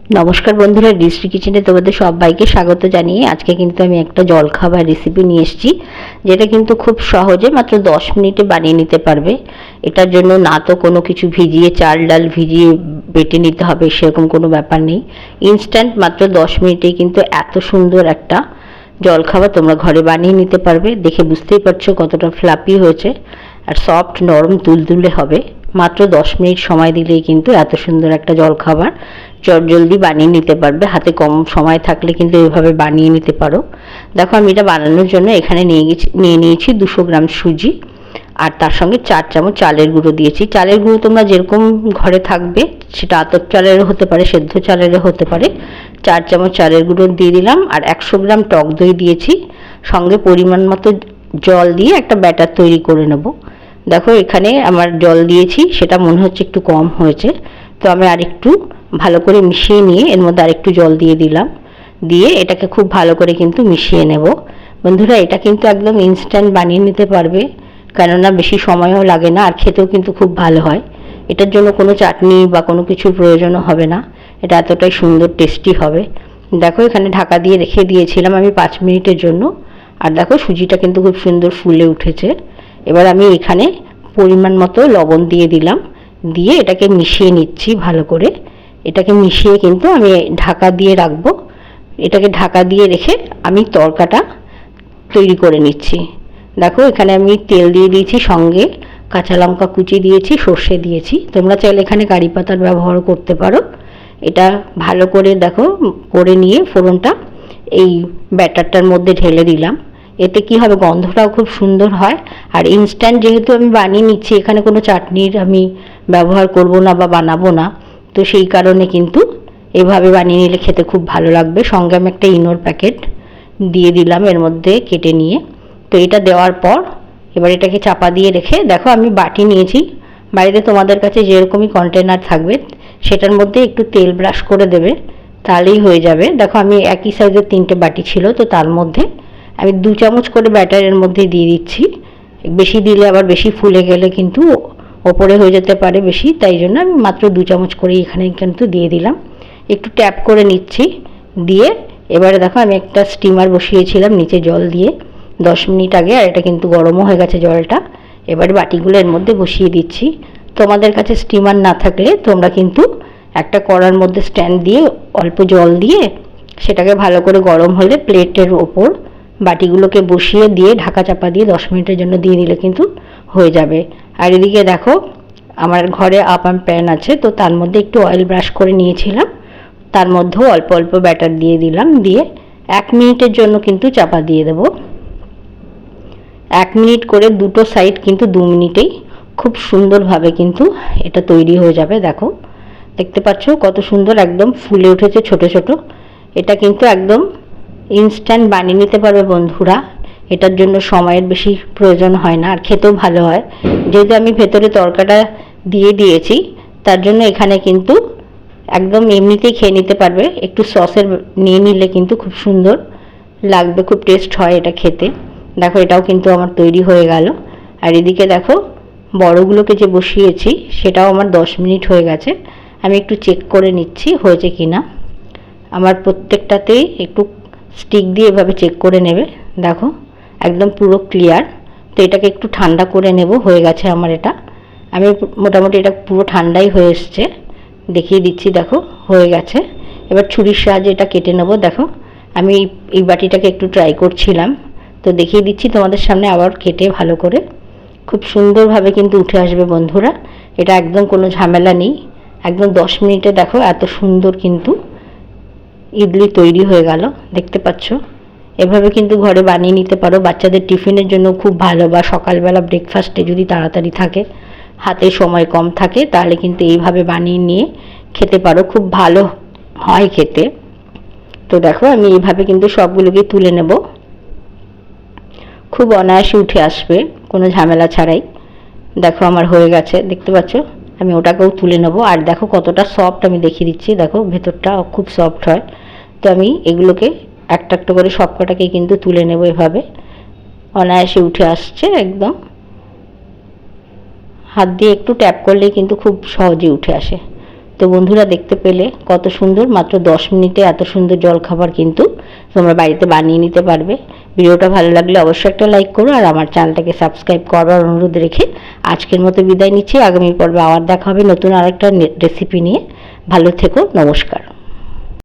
নমস্কার বন্ধুরা, রিসি কিচেনে তোমাদের সবাইকে স্বাগত জানিয়ে আজকে কিন্তু আমি একটা জলখাবার রেসিপি নিয়ে এসেছি, যেটা কিন্তু খুব সহজে মাত্র 10 মিনিটে বানিয়ে নিতে পারবে। এটার জন্য না তো কোনো কিছু ভিজিয়ে চাল ডাল ভিজিয়ে বেটে নিতে হবে, সেরকম কোনো ব্যাপার নেই। ইনস্ট্যান্ট মাত্র 10 মিনিটেই কিন্তু এত সুন্দর একটা জলখাবার তোমরা ঘরে বানিয়ে নিতে পারবে। দেখে বুঝতেই পারছো কতটা ফ্লাপি হয়েছে আর সফট নরম তুলতুলে হবে। মাত্র 10 মিনিট সময় দিলেই কিন্তু এত সুন্দর একটা জলখাবার চটজলদি বানিয়ে নিতে পারবে। হাতে কম সময় থাকলে কিন্তু এইভাবে বানিয়ে নিতে পারো। দেখো আমি এটা বানানোর জন্য এখানে নিয়ে নিয়েছি 200 গ্রাম সুজি, আর তার সঙ্গে 4 চামচ চালের গুঁড়ো দিয়েছি। চালের গুঁড়ো তোমরা যেরকম ঘরে থাকবে, সেটা আতপ চালেরও হতে পারে, সেদ্ধ চালেরও হতে পারে। 4 চামচ চালের গুঁড়ো দিয়ে দিলাম, আর 100 গ্রাম টক দই দিয়েছি। সঙ্গে পরিমাণ মতো জল দিয়ে একটা ব্যাটার তৈরি করে নেব। দেখো এখানে আমার জল দিয়েছি, সেটা মনে হচ্ছে একটু কম হয়েছে, তো আমি আরেকটু ভালো করে মিশিয়ে নিয়ে এর মধ্যে আরেকটু জল দিয়ে দিলাম। দিয়ে এটাকে খুব ভালো করে কিন্তু মিশিয়ে নেব। বন্ধুরা, এটা কিন্তু একদম ইনস্ট্যান্ট বানিয়ে নিতে পারবে, কেননা বেশি সময়ও লাগে না, আর খেতেও কিন্তু খুব ভালো হয়। এটার জন্য কোনো চাটনি বা কোনো কিছুর প্রয়োজনও হবে না, এটা এতটাই সুন্দর টেস্টি হবে। দেখো এখানে ঢাকা দিয়ে রেখে দিয়েছিলাম আমি 5 মিনিটের জন্য, আর দেখো সুজিটা কিন্তু খুব সুন্দর ফুলে উঠেছে। এবার আমি এখানে পরিমাণ মতো লবণ দিয়ে দিলাম, দিয়ে এটাকে মিশিয়ে নিচ্ছি ভালো করে। এটাকে মিশিয়ে কিন্তু আমি ঢাকা দিয়ে রাখবো। এটাকে ঢাকা দিয়ে রেখে আমি তড়কাটা তৈরি করে নিচ্ছি। দেখো এখানে আমি তেল দিয়ে দিয়েছি, সঙ্গে কাঁচা লঙ্কা কুচি দিয়েছি, সর্ষে দিয়েছি। তোমরা চাইলে এখানে কারি পাতার ব্যবহার করতে পারো। এটা ভালো করে দেখো করে নিয়ে ফোড়নটা এই ব্যাটারটার মধ্যে ঢেলে দিলাম। এতে কি হবে, গন্ধটাও খুব সুন্দর হয়। আর ইনস্ট্যান্ট যেহেতু আমি বানিয়ে নিচ্ছি, এখানে কোনো চাটনির আমি ব্যবহার করব না বা বানাবো না, তো সেই কারণে কিন্তু এভাবে বানিয়ে নিলে খেতে খুব ভালো লাগবে। সঙ্গে আমি একটা ইনোর প্যাকেট দিয়ে দিলাম এর মধ্যে কেটে নিয়ে। তো এটা দেওয়ার পর এবার এটাকে চাপা দিয়ে রেখে, দেখো আমি বাটি নিয়েছি। বাড়িতে তোমাদের কাছে যেরকমই কন্টেনার থাকবে, সেটার মধ্যে একটু তেল ব্রাশ করে দেবে, তাহলেই হয়ে যাবে। দেখো আমি একই সাইজের 3টে বাটি ছিল, তো তার মধ্যে আমি 2 চামচ করে ব্যাটারের মধ্যে দিয়ে দিচ্ছি। বেশি দিলে আবার বেশি ফুলে গেলে কিন্তু ওপরে হয়ে যেতে পারে বেশি, তাই জন্য আমি মাত্র 2 চামচ করে এখানে কিন্তু দিয়ে দিলাম। একটু ট্যাপ করে নিচ্ছি, দিয়ে এবারে দেখো আমি একটা স্টিমার বসিয়েছিলাম নিচে জল দিয়ে 10 মিনিট আগে, আর এটা কিন্তু গরমও হয়ে গেছে জলটা। এবারে বাটিগুলো এর মধ্যে বসিয়ে দিচ্ছি। তোমাদের কাছে স্টিমার না থাকলে তোমরা কিন্তু একটা কড়ার মধ্যে স্ট্যান্ড দিয়ে অল্প জল দিয়ে সেটাকে ভালো করে গরম হলে প্লেটের ওপর বাটিগুলোকে বসিয়ে দিয়ে ঢাকা চাপা দিয়ে 10 মিনিটের জন্য দিয়ে দিলে কিন্তু হয়ে যাবে। আর এদিকে দেখো আমার ঘরে আপাম প্যান আছে, তো তার মধ্যে একটু অয়েল ব্রাশ করে নিয়েছিলাম, তার মধ্যেও অল্প অল্প ব্যাটার দিয়ে দিলাম। দিয়ে 1 মিনিটের জন্য কিন্তু চাপা দিয়ে দেব। 1 মিনিট করে দুটো সাইড কিন্তু 2 মিনিটেই খুব সুন্দরভাবে কিন্তু এটা তৈরি হয়ে যাবে। দেখো দেখতে পাচ্ছ কত সুন্দর একদম ফুলে উঠেছে ছোট ছোট। এটা কিন্তু একদম ইনস্ট্যান্ট বানিয়ে নিতে পারবে বন্ধুরা। এটার জন্য সময়ের বেশি প্রয়োজন হয় না, আর খেতেও ভালো হয়। যেহেতু আমি ভেতরে তড়কাটা দিয়ে দিয়েছি, তার জন্য এখানে কিন্তু একদম এমনিতেই খেয়ে নিতে পারবে। একটু সসের নিয়ে নিলে কিন্তু খুব সুন্দর লাগবে, খুব টেস্ট হয় এটা খেতে। দেখো এটাও কিন্তু আমার তৈরি হয়ে গেল। আর এদিকে দেখো বড়গুলোকে যে বসিয়েছি, সেটাও আমার 10 মিনিট হয়ে গেছে। আমি একটু চেক করে নিচ্ছি হয়েছে কি না। আমার প্রত্যেকটাতেই একটু স্টিক দিয়ে এভাবে চেক করে নেবে। দেখো একদম পুরো ক্লিয়ার। তো এটাকে একটু ঠান্ডা করে নেব। হয়ে গেছে আমার এটা, আমি মোটামুটি এটা পুরো ঠান্ডাই হয়ে এসছে। দেখিয়ে দিচ্ছি, দেখো হয়ে গেছে। এবার ছুরির সাহায্যে এটা কেটে নেব। দেখো আমি এই বাটিটাকে একটু ট্রাই করছিলাম, তো দেখিয়ে দিচ্ছি তোমাদের সামনে আবার কেটে ভালো করে। খুব সুন্দরভাবে কিন্তু উঠে আসবে বন্ধুরা। এটা একদম কোনো ঝামেলা নেই। একদম 10 মিনিটে দেখো এত সুন্দর কিন্তু ইডলি তৈরি হয়ে গেল। দেখতে পাচ্ছ, এভাবে কিন্তু ঘরে বানিয়ে নিতে পারো। বাচ্চাদের টিফিনের জন্য খুব ভালো, বা সকালবেলা ব্রেকফাস্টে যদি তাড়াতাড়ি থাকে, হাতে সময় কম থাকে, তাহলে কিন্তু এইভাবে বানিয়ে নিয়ে খেতে পারো, খুব ভালো হয় খেতে। তো দেখো আমি এইভাবে কিন্তু সবগুলোকে তুলে নেব। খুব অনায়াসে উঠে আসবে কোনো ঝামেলা ছাড়াই। দেখো আমার হয়ে গেছে, দেখতে পাচ্ছ। আমি ওটাকেও তুলে নেব। আর দেখো কতটা সফট, আমি দেখিয়ে দিচ্ছি। দেখো ভেতরটা খুব সফট হয়। তো আমি এগুলোকে একটা একটা করে সবকটাকে কিন্তু তুলে নেব। এভাবে অনায়াসে উঠে আসছে একদম। হাত দিয়ে একটু ট্যাপ করলেই কিন্তু খুব সহজে উঠে আসে। তো বন্ধুরা দেখতে পেলে কত সুন্দর, মাত্র 10 মিনিটে এত সুন্দর জলখাবার কিন্তু তোমরা বাড়িতে বানিয়ে নিতে পারবে। ভিডিওটা ভালো লাগলে অবশ্যই একটা লাইক করো আর আমার চ্যানেলটাকে সাবস্ক্রাইব করবার অনুরোধ রেখে আজকের মতো বিদায় নিচ্ছি। আগামী পর্বে আবার দেখা হবে নতুন আরেকটা রেসিপি নিয়ে। ভালো থেকো, নমস্কার।